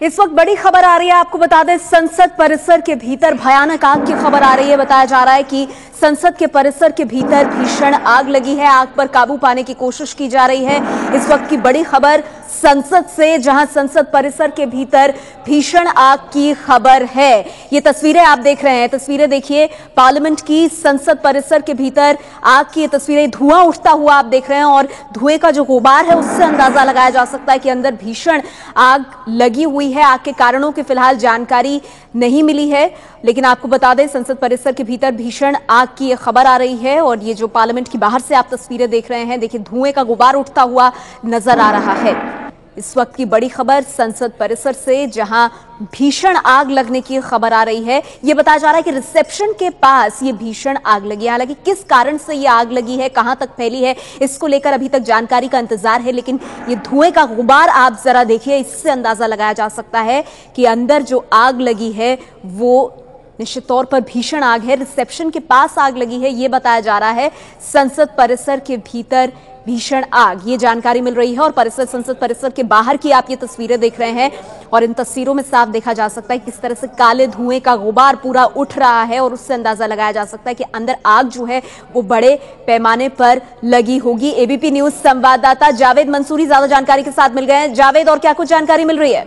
इस वक्त बड़ी खबर आ रही है, आपको बता दें संसद परिसर के भीतर भयानक आग की खबर आ रही है। बताया जा रहा है कि संसद के परिसर के भीतर भीषण आग लगी है। आग पर काबू पाने की कोशिश की जा रही है। इस वक्त की बड़ी खबर संसद से, जहां संसद परिसर के भीतर भीषण आग की खबर है। ये तस्वीरें आप देख रहे हैं, तस्वीरें देखिए पार्लियामेंट की, संसद परिसर के भीतर आग की ये तस्वीरें, धुआं उठता हुआ आप देख रहे हैं और धुएं का जो गुबार है उससे अंदाजा लगाया जा सकता है कि अंदर भीषण आग लगी हुई है। आग के कारणों की फिलहाल जानकारी नहीं मिली है, लेकिन आपको बता दें संसद परिसर के भीतर भीषण आग की ये खबर आ रही है। और ये जो पार्लियामेंट की बाहर से आप तस्वीरें देख रहे हैं, देखिए धुएं का गुबार उठता हुआ नजर आ रहा है। इस वक्त की बड़ी खबर संसद परिसर से, जहां भीषण आग लगने की खबर आ रही है। यह बताया जा रहा है कि रिसेप्शन के पास ये भीषण आग लगी है। हालांकि किस कारण से ये आग लगी है, कहां तक फैली है, इसको लेकर अभी तक जानकारी का इंतजार है। लेकिन ये धुएं का गुबार आप जरा देखिए, इससे अंदाजा लगाया जा सकता है कि अंदर जो आग लगी है वो निश्चित तौर पर भीषण आग है। रिसेप्शन के पास आग लगी है, यह बताया जा रहा है। संसद परिसर के भीतर भीषण आग, ये जानकारी मिल रही है। और संसद परिसर के बाहर की आप ये तस्वीरें देख रहे हैं और इन तस्वीरों में साफ देखा जा सकता है किस तरह से काले धुएं का गुबार पूरा उठ रहा है और उससे अंदाजा लगाया जा सकता है कि अंदर आग जो है वो बड़े पैमाने पर लगी होगी। एबीपी न्यूज संवाददाता जावेद मंसूरी ज्यादा जानकारी के साथ मिल गए हैं। जावेद, और क्या कुछ जानकारी मिल रही है?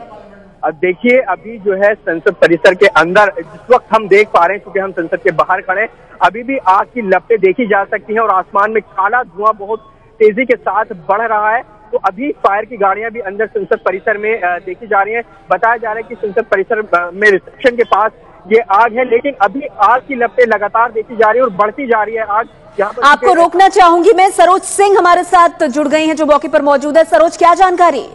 अब देखिए, अभी जो है संसद परिसर के अंदर जिस वक्त हम देख पा रहे हैं, क्योंकि हम संसद के बाहर खड़े हैं, अभी भी आग की लपटें देखी जा सकती हैं और आसमान में काला धुआं बहुत तेजी के साथ बढ़ रहा है। तो अभी फायर की गाड़ियां भी अंदर संसद परिसर में देखी जा रही हैं। बताया जा रहा है कि संसद परिसर में रिसेप्शन के पास ये आग है, लेकिन अभी आग की लपटें लगातार देखी जा रही है और बढ़ती जा रही है आग। आपको रोकना चाहूंगी मैं, सरोज सिंह हमारे साथ जुड़ गई हैं जो मौके पर मौजूद है। सरोज, क्या जानकारी?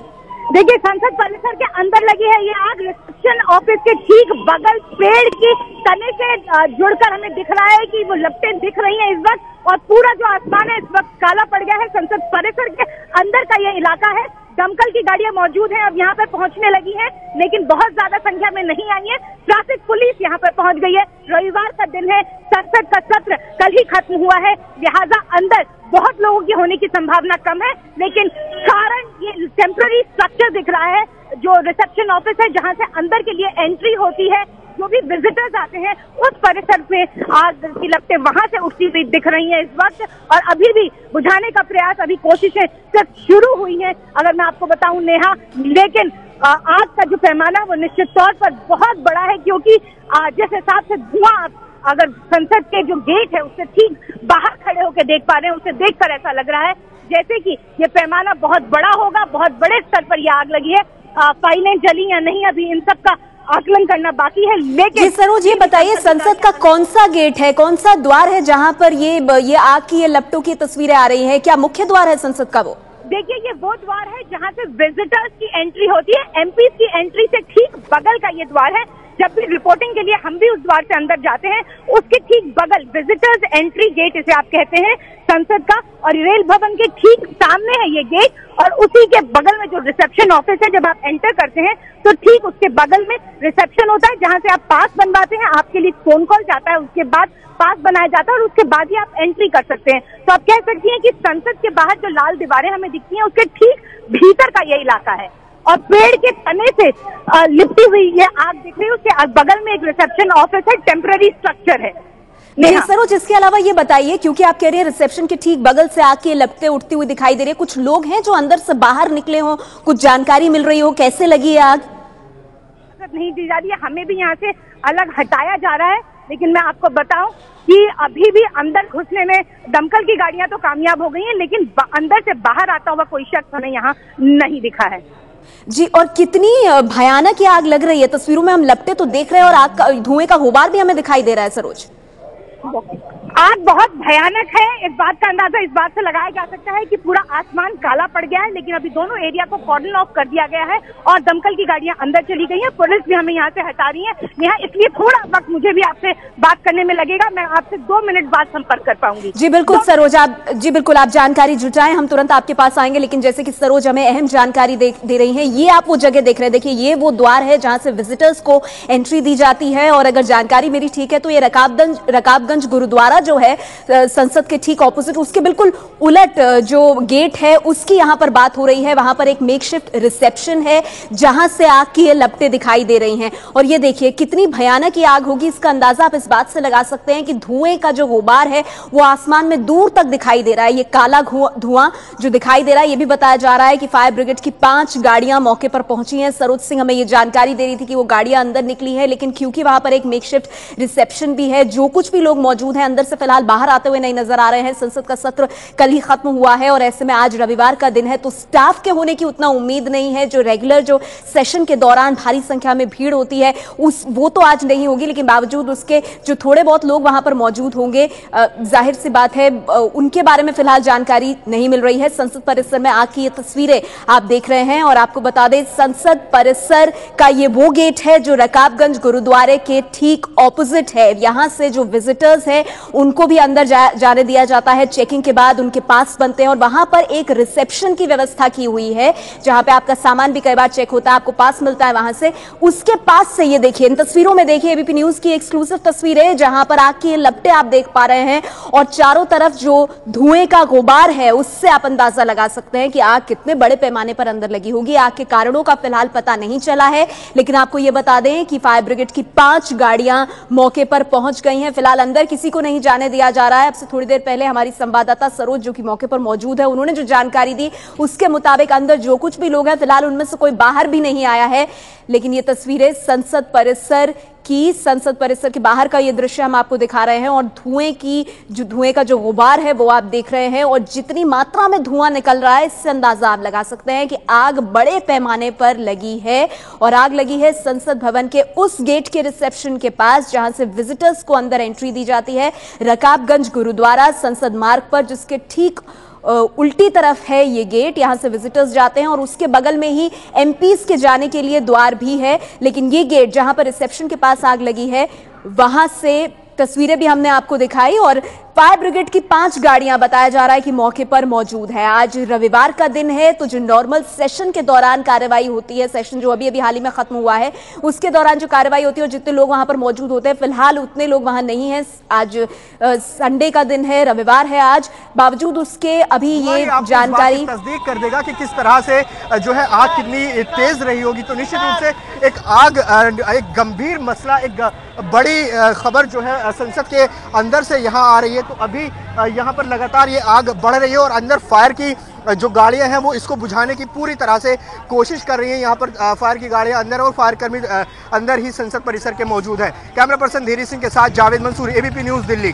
देखिए, संसद परिसर के अंदर लगी है ये आग। रिसेप्शन ऑफिस के ठीक बगल पेड़ की तने से जुड़कर हमें दिख रहा है कि वो लपटें दिख रही हैं इस वक्त, और पूरा जो आसमान है इस वक्त काला पड़ गया है। संसद परिसर के अंदर का ये इलाका है। दमकल की गाड़ियां मौजूद हैं, अब यहाँ पर पहुंचने लगी हैं, लेकिन बहुत ज्यादा संख्या में नहीं आई है। ट्रैफिक पुलिस यहाँ पर पहुंच गई है। रविवार का दिन है, संसद का सत्र कल ही खत्म हुआ है, लिहाजा अंदर बहुत लोगों की होने की संभावना कम है। लेकिन कारण ये टेम्पररी स्ट्रक्चर दिख रहा है, जो रिसेप्शन ऑफिस है जहां से अंदर के लिए एंट्री होती है, जो भी विजिटर्स आते हैं उस परिसर में आग की लपटें वहां से उठती हुई दिख रही हैं इस वक्त। और अभी भी बुझाने का प्रयास, अभी कोशिशें सिर्फ शुरू हुई हैं, अगर मैं आपको बताऊं नेहा। लेकिन आग का जो पैमाना वो निश्चित तौर पर बहुत बड़ा है, क्योंकि जिस हिसाब से धुआं अगर संसद के जो गेट है उससे ठीक बाहर खड़े होकर देख पा रहे हैं, उसे देखकर ऐसा लग रहा है जैसे कि ये पैमाना बहुत बड़ा होगा, बहुत बड़े स्तर पर यह आग लगी है। फाइलें जली या नहीं, अभी इन सब का आकलन करना बाकी है। लेकिन सरोज, ये बताइए संसद का कौन सा गेट है, कौन सा द्वार है जहां पर ये आग की ये लपटों की तस्वीरें आ रही हैं? क्या मुख्य द्वार है संसद का? वो देखिए, ये वो द्वार है जहां से विजिटर्स की एंट्री होती है। एमपी की एंट्री से ठीक बगल का ये द्वार है। जब भी रिपोर्टिंग के लिए हम भी उस द्वार से अंदर जाते हैं, उसके ठीक बगल विजिटर्स एंट्री गेट इसे आप कहते हैं संसद का, और रेल भवन के ठीक सामने है ये गेट। और उसी के बगल में जो रिसेप्शन ऑफिस है, जब आप एंटर करते हैं तो ठीक उसके बगल में रिसेप्शन होता है, जहां से आप पास बनवाते हैं। आपके लिए फोन कॉल जाता है, उसके बाद पास बनाया जाता है और उसके बाद ही आप एंट्री कर सकते हैं। तो आप कह सकती हैं कि संसद के बाहर जो लाल दीवारें हमें दिखती हैं उसके ठीक भीतर का ये इलाका है। और पेड़ के तने से लिपटी हुई ये आग दिख रही है, उसके बगल में एक रिसेप्शन ऑफिस है, टेम्पररी स्ट्रक्चर है। सरोज, इसके अलावा ये बताइए, क्योंकि आप कह रहे हैं रिसेप्शन के ठीक बगल से आग की लपटें उठती हुई दिखाई दे रही है, कुछ लोग हैं जो अंदर से बाहर निकले हों, कुछ जानकारी मिल रही हो, कैसे लगी है आग? नहीं दी जा रही है, हमें भी यहाँ से अलग हटाया जा रहा है। लेकिन मैं आपको बताऊं कि अभी भी अंदर घुसने में दमकल की गाड़ियां तो कामयाब हो गई हैं, लेकिन अंदर से बाहर आता हुआ कोई शख्स हमें यहाँ नहीं दिखा है। जी, और कितनी भयानक ये आग लग रही है? तस्वीरों में हम लपटें तो देख रहे हैं और आग का धुएं का गुबार भी हमें दिखाई दे रहा है। सरोज, आग बहुत भयानक है। इस बात का अंदाजा इस बात से लगाया जा सकता है कि पूरा आसमान काला पड़ गया है, लेकिन अभी दोनों एरिया को कॉर्डन ऑफ कर दिया गया है और दमकल की गाड़ियां अंदर चली गई हैं। पुलिस भी हमें यहाँ से हटा रही है। यहाँ इसलिए थोड़ा वक्त मुझे भी आपसे बात करने में लगेगा। मैं आपसे 2 मिनट बाद संपर्क कर पाऊंगी। जी बिल्कुल सरोज, आप जानकारी जुटाएं, हम तुरंत आपके पास आएंगे। लेकिन जैसे कि सरोज हमें अहम जानकारी दे रही है, ये आप वो जगह देख रहे हैं, देखिए ये वो द्वार है जहां से विजिटर्स को एंट्री दी जाती है। और अगर जानकारी मेरी ठीक है तो ये रकाबगंज गुरुद्वारा जो है संसद के ठीक ऑपोजिट, उसके बिल्कुल उलट जो गेट है उसकी यहां पर बात हो रही है। वहां पर एक मेकशिफ्ट रिसेप्शन है जहां से आग की ये लपटें दिखाई दे रही हैं। और ये देखिए कितनी भयानक ये आग होगी, इसका अंदाजा आप इस बात से लगा सकते हैं कि धुएं का जो गुबार है वो आसमान में दूर तक दिखाई दे रहा है। ये काला धुआं जो दिखाई दे रहा है, ये भी बताया जा रहा है कि फायर ब्रिगेड की 5 गाड़ियां मौके पर पहुंची हैं। सरोज सिंह हमें ये जानकारी दे रही थी कि वो गाड़ियां अंदर निकली है, लेकिन क्योंकि वहां पर एक मेकशिफ्ट रिसेप्शन भी है, जो कुछ भी लोग मौजूद हैं अंदर से फिलहाल बाहर आते हुए नहीं नजर आ रहे हैं। संसद का सत्र कल ही खत्म हुआ है और ऐसे में आज रविवार का दिन है, तो स्टाफ के होने की उतना उम्मीद नहीं है। जो रेगुलर जो सेशन के दौरान भारी संख्या में भीड़ होती है वो तो आज नहीं होगी, लेकिन बावजूद उसके जो थोड़े बहुत लोग वहां पर मौजूद होंगे, जाहिर सी बात है उनके बारे में फिलहाल जानकारी नहीं मिल रही है। संसद परिसर में आग की ये तस्वीरें आप देख रहे हैं और आपको बता दें संसद परिसर का ये वो गेट है जो रकाबगंज गुरुद्वारे के ठीक ऑपोजिट है। यहां से जो विजिटर्स हैं उनको भी अंदर जाने दिया जाता है, चेकिंग के बाद उनके पास बनते हैं और वहां पर एक रिसेप्शन की व्यवस्था की हुई है जहां पे आपका सामान भी कई बार चेक होता है, आपको पास मिलता है वहां से। उसके पास से ये देखिए, इन तस्वीरों में देखिए, एबीपी न्यूज की एक्सक्लूसिव तस्वीर है जहां पर आग की लपटें आप देख पा रहे हैं और चारों तरफ जो धुएं का गुबार है उससे आप अंदाजा लगा सकते हैं कि आग कितने बड़े पैमाने पर अंदर लगी होगी। आग के कारणों का फिलहाल पता नहीं चला है, लेकिन आपको यह बता दें कि फायर ब्रिगेड की 5 गाड़ियां मौके पर पहुंच गई हैं। फिलहाल अंदर किसी को नहीं जाने दिया जा रहा है। अब से थोड़ी देर पहले हमारी संवाददाता सरोज जो कि मौके पर मौजूद है, उन्होंने जो जानकारी दी उसके मुताबिक अंदर जो कुछ भी लोग हैं फिलहाल उनमें से कोई बाहर भी नहीं आया है। लेकिन ये तस्वीरें संसद परिसर के बाहर का ये दृश्य हम आपको दिखा रहे हैं और धुएं का जो गुबार है वो आप देख रहे हैं और जितनी मात्रा में धुआं निकल रहा है इससे अंदाजा आप लगा सकते हैं कि आग बड़े पैमाने पर लगी है। और आग लगी है संसद भवन के उस गेट के रिसेप्शन के पास जहां से विजिटर्स को अंदर एंट्री दी जाती है। रकाबगंज गुरुद्वारा संसद मार्ग पर जिसके ठीक उल्टी तरफ है ये गेट, यहां से विजिटर्स जाते हैं और उसके बगल में ही एमपीज के जाने के लिए द्वार भी है। लेकिन ये गेट जहां पर रिसेप्शन के पास आग लगी है वहां से तस्वीरें भी हमने आपको दिखाई और फायर ब्रिगेड की 5 गाड़ियां बताया जा रहा है कि मौके पर मौजूद है। आज रविवार का दिन है तो जो नॉर्मल सेशन के दौरान कार्रवाई होती है, सेशन जो अभी हाल ही में खत्म हुआ है उसके दौरान जो कार्रवाई होती है और जितने लोग वहां पर मौजूद होते हैं फिलहाल उतने लोग वहां नहीं हैं। आज संडे का दिन है, रविवार है आज, बावजूद उसके अभी ये जानकारी तस्दीक कर देगा कि किस तरह से जो है आग कितनी तेज रही होगी। तो निश्चित रूप से एक गंभीर मसला, एक बड़ी खबर जो है संसद के अंदर से यहाँ आ रही है। तो अभी यहाँ पर लगातार ये आग बढ़ रही है और अंदर फायर की जो गाड़ियां हैं वो इसको बुझाने की पूरी तरह से कोशिश कर रही हैं। यहाँ पर फायर की गाड़ियां अंदर और फायर कर्मी अंदर ही संसद परिसर के मौजूद हैं। कैमरा पर्सन धीरी सिंह के साथ जावेद मंसूरी, एबीपी न्यूज, दिल्ली।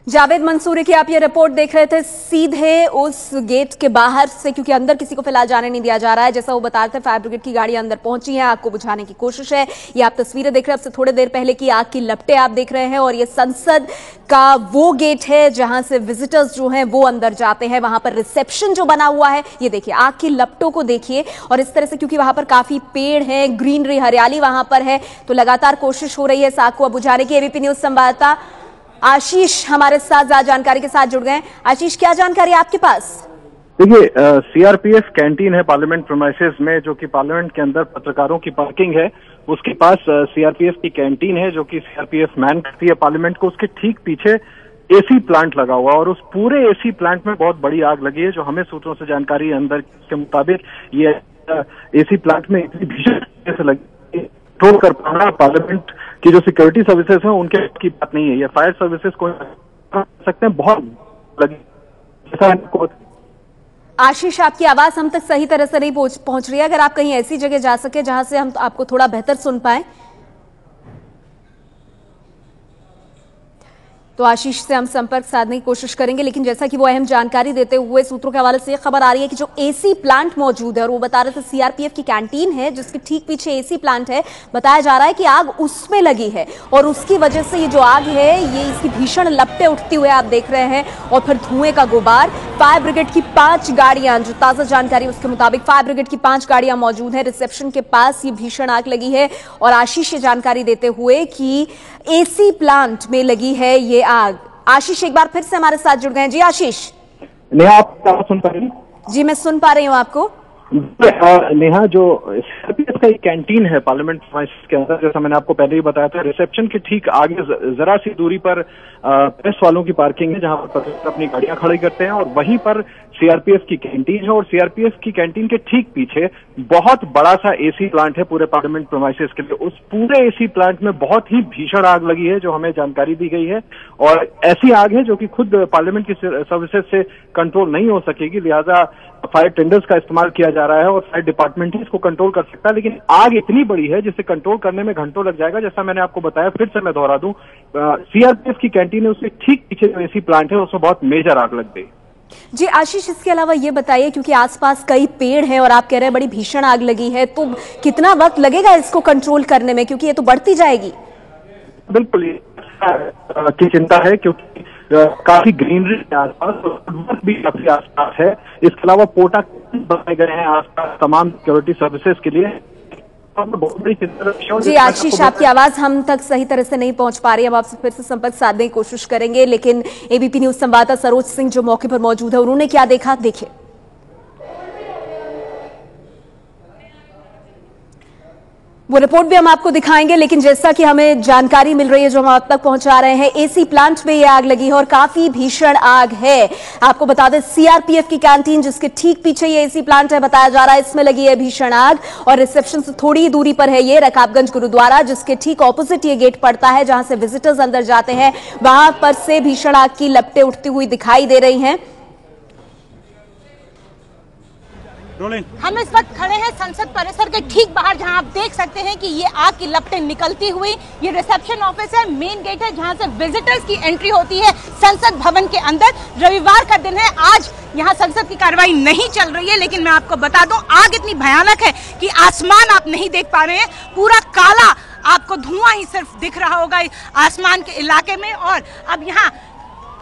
जावेद मंसूरी की आप ये रिपोर्ट देख रहे थे सीधे उस गेट के बाहर से, क्योंकि अंदर किसी को फिलहाल जाने नहीं दिया जा रहा है। जैसा वो बता रहे थे फायर ब्रिगेड की गाड़ियां अंदर पहुंची हैं, आग को बुझाने की कोशिश है। ये आप तस्वीरें देख रहे हैं अब से थोड़ी देर पहले की आग की लपटें आप देख रहे हैं और ये संसद का वो गेट है जहां से विजिटर्स जो हैं वो अंदर जाते हैं। वहां पर रिसेप्शन जो बना हुआ है, ये देखिए आग की लपटों को देखिए और इस तरह से क्योंकि वहां पर काफी पेड़ है, ग्रीनरी, हरियाली वहां पर है, तो लगातार कोशिश हो रही है इस आग को बुझाने की। एबीपी न्यूज संवाददाता आशीष हमारे साथ ज्यादा जानकारी के साथ जुड़ गए। आशीष, क्या जानकारी आपके पास? देखिए, सीआरपीएफ कैंटीन है पार्लियामेंट प्रीमाइसेस में, जो कि पार्लियामेंट के अंदर पत्रकारों की पार्किंग है, उसके पास सीआरपीएफ की कैंटीन है जो कि सीआरपीएफ मैन करती है पार्लियामेंट को। उसके ठीक पीछे एसी प्लांट लगा हुआ और उस पूरे एसी प्लांट में बहुत बड़ी आग लगी है। जो हमें सूत्रों से जानकारी है अंदर के मुताबिक ये एसी प्लांट में इतनी भीषण से लगी, कंट्रोल कर पाना पार्लियामेंट की जो सिक्योरिटी सर्विसेज हैं उनके की बात नहीं है। ये फायर सर्विसेज को सकते हैं, बहुत लगी। आशीष, आपकी आवाज हम तक सही तरह से नहीं पहुंच रही है, अगर आप कहीं ऐसी जगह जा सके जहां से हम आपको थोड़ा बेहतर सुन पाए। तो आशीष से हम संपर्क साधने की कोशिश करेंगे, लेकिन जैसा कि वो अहम जानकारी देते हुए सूत्रों के हवाले से खबर आ रही है कि जो एसी प्लांट मौजूद है, और वो बता रहे थे सीआरपीएफ की कैंटीन है जिसके ठीक पीछे एसी प्लांट है, बताया जा रहा है कि आग उसमें लगी है और उसकी वजह से ये जो आग है ये इसकी भीषण लपटें उठती हुए आप देख रहे हैं और फिर धुएं का गुबार। फायर ब्रिगेड की 5 गाड़ियां, जो ताजा जानकारी उसके मुताबिक फायर ब्रिगेड की 5 गाड़ियां मौजूद है रिसेप्शन के पास, ये भीषण आग लगी है। और आशीष ये जानकारी देते हुए कि एसी प्लांट में लगी है ये आग। आशीष एक बार फिर से हमारे साथ जुड़ गए हैं। जी आशीष, नेहा, आप क्या सुन पा रही हैं? जी मैं सुन पा रही हूँ आपको। नेहा, जो सीआरपीएफ का एक कैंटीन है पार्लियामेंट प्रीमाइसेस के अंदर, जैसा मैंने आपको पहले ही बताया था, रिसेप्शन के ठीक आगे जरा सी दूरी पर प्रेस वालों की पार्किंग है, जहां पर पत्रकार अपनी गाड़ियां खड़ी करते हैं, और वहीं पर सीआरपीएफ की कैंटीन है। और सीआरपीएफ की कैंटीन के ठीक पीछे बहुत बड़ा सा एसी प्लांट है पूरे पार्लियामेंट प्रीमाइसेस के लिए। उस पूरे एसी प्लांट में बहुत ही भीषण आग लगी है, जो हमें जानकारी दी गई है, और ऐसी आग है जो कि खुद पार्लियामेंट की सर्विसेज से कंट्रोल नहीं हो सकेगी, लिहाजा फायर टेंडर्स का इस्तेमाल किया जा रहा है और फायर डिपार्टमेंट ही इसको कंट्रोल कर सकता है। लेकिन आग इतनी बड़ी है जिसे कंट्रोल करने में घंटों लग जाएगा। जैसा मैंने आपको बताया, फिर से मैं दोहरा दूं, सीआरपीएफ की कैंटीन है, उसके ठीक पीछे जो एसी प्लांट है उसमें बहुत मेजर आग लग गई। जी आशीष, इसके अलावा ये बताइए, क्योंकि आसपास कई पेड़ हैं और आप कह रहे हैं बड़ी भीषण आग लगी है, तो कितना वक्त लगेगा इसको कंट्रोल करने में, क्योंकि ये तो बढ़ती जाएगी? बिल्कुल की चिंता है, क्योंकि काफी ग्रीनरी है आसपास, भी काफी आसपास है। इसके अलावा पोटा बनाए गए हैं आसपास तमाम सिक्योरिटी सर्विसेज के लिए। बहुत बड़ी चिंता। जी आशीष, आपकी आवाज हम तक सही तरह से नहीं पहुंच पा रही है, हम आपसे फिर से संपर्क साधने की कोशिश करेंगे, लेकिन एबीपी न्यूज संवाददाता सरोज सिंह जो मौके पर मौजूद है, उन्होंने क्या देखा, देखिए। वो रिपोर्ट भी हम आपको दिखाएंगे, लेकिन जैसा कि हमें जानकारी मिल रही है जो हम आप तक पहुंचा रहे हैं, एसी प्लांट में ये आग लगी है और काफी भीषण आग है। आपको बता दें, सीआरपीएफ की कैंटीन जिसके ठीक पीछे ये एसी प्लांट है, बताया जा रहा है इसमें लगी है भीषण आग, और रिसेप्शन से थोड़ी दूरी पर है ये रकाबगंज गुरुद्वारा, जिसके ठीक ऑपोजिट ये गेट पड़ता है जहां से विजिटर्स अंदर जाते हैं। वहां पर से भीषण आग की लपटें उठती हुई दिखाई दे रही हैं। हम इस वक्त खड़े हैं संसद परिसर के ठीक बाहर, जहां आप देख सकते हैं कि ये आग की लपटें निकलती हुई, ये रिसेप्शन ऑफिस है, मेन गेट है जहां से विजिटर्स की एंट्री होती है संसद भवन के अंदर। रविवार का दिन है, आज यहाँ संसद की कार्रवाई नहीं चल रही है, लेकिन मैं आपको बता दूं, आग इतनी भयानक है कि आसमान आप नहीं देख पा रहे हैं, पूरा काला आपको धुआं ही सिर्फ दिख रहा होगा आसमान के इलाके में। और अब यहाँ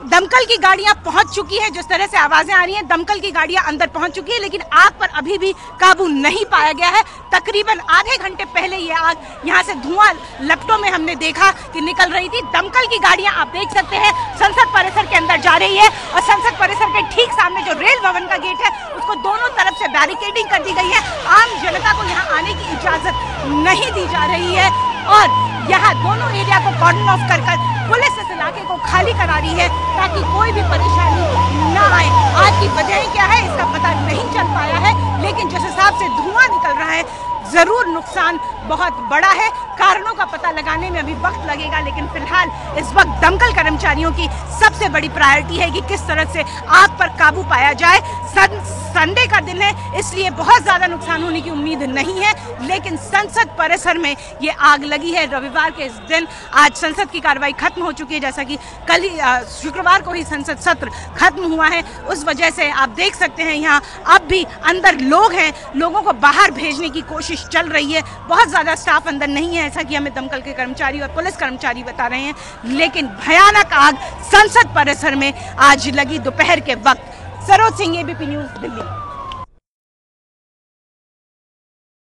दमकल की गाड़ियां पहुंच चुकी है, जिस तरह से आवाजें आ रही हैं, दमकल की गाड़ियां अंदर पहुंच चुकी है, लेकिन आग पर अभी भी काबू नहीं पाया गया है। तकरीबन आधे घंटे पहले ये आग यहां से धुआं लपटों में हमने देखा कि निकल रही थी। दमकल की गाड़ियां आप देख सकते हैं संसद परिसर के अंदर जा रही है, और संसद परिसर के ठीक सामने जो रेल भवन का गेट है उसको दोनों तरफ से बैरिकेडिंग कर दी गई है। आम जनता को यहाँ आने की इजाजत नहीं दी जा रही है, और यहाँ दोनों एरिया को कॉर्डन ऑफ कर पुलिस इस इलाके को खाली करा रही है ताकि कोई भी परेशानी ना आए। आज की वजह क्या है इसका पता नहीं चल पाया है, लेकिन जिस हिसाब से धुआं निकल रहा है जरूर नुकसान बहुत बड़ा है। कारणों का पता लगाने में अभी वक्त लगेगा, लेकिन फिलहाल इस वक्त दमकल कर्मचारियों की सबसे बड़ी प्रायोरिटी है कि किस तरह से आग पर काबू पाया जाए। संडे का दिन है, इसलिए बहुत ज्यादा नुकसान होने की उम्मीद नहीं है, लेकिन संसद परिसर में ये आग लगी है। रविवार के इस दिन आज संसद की कार्रवाई खत्म हो चुकी है, जैसा कि कल ही शुक्रवार को ही संसद सत्र खत्म हुआ है। उस वजह से आप देख सकते हैं यहाँ अब भी अंदर लोग हैं, लोगों को बाहर भेजने की कोशिश चल रही है। बहुत ज्यादा स्टाफ अंदर नहीं है, ऐसा कि हमें दमकल के कर्मचारी और पुलिस कर्मचारी बता रहे हैं, लेकिन भयानक आग संसद परिसर में आज लगी दोपहर के वक्त। Saroj Singh, ABP news, Delhi.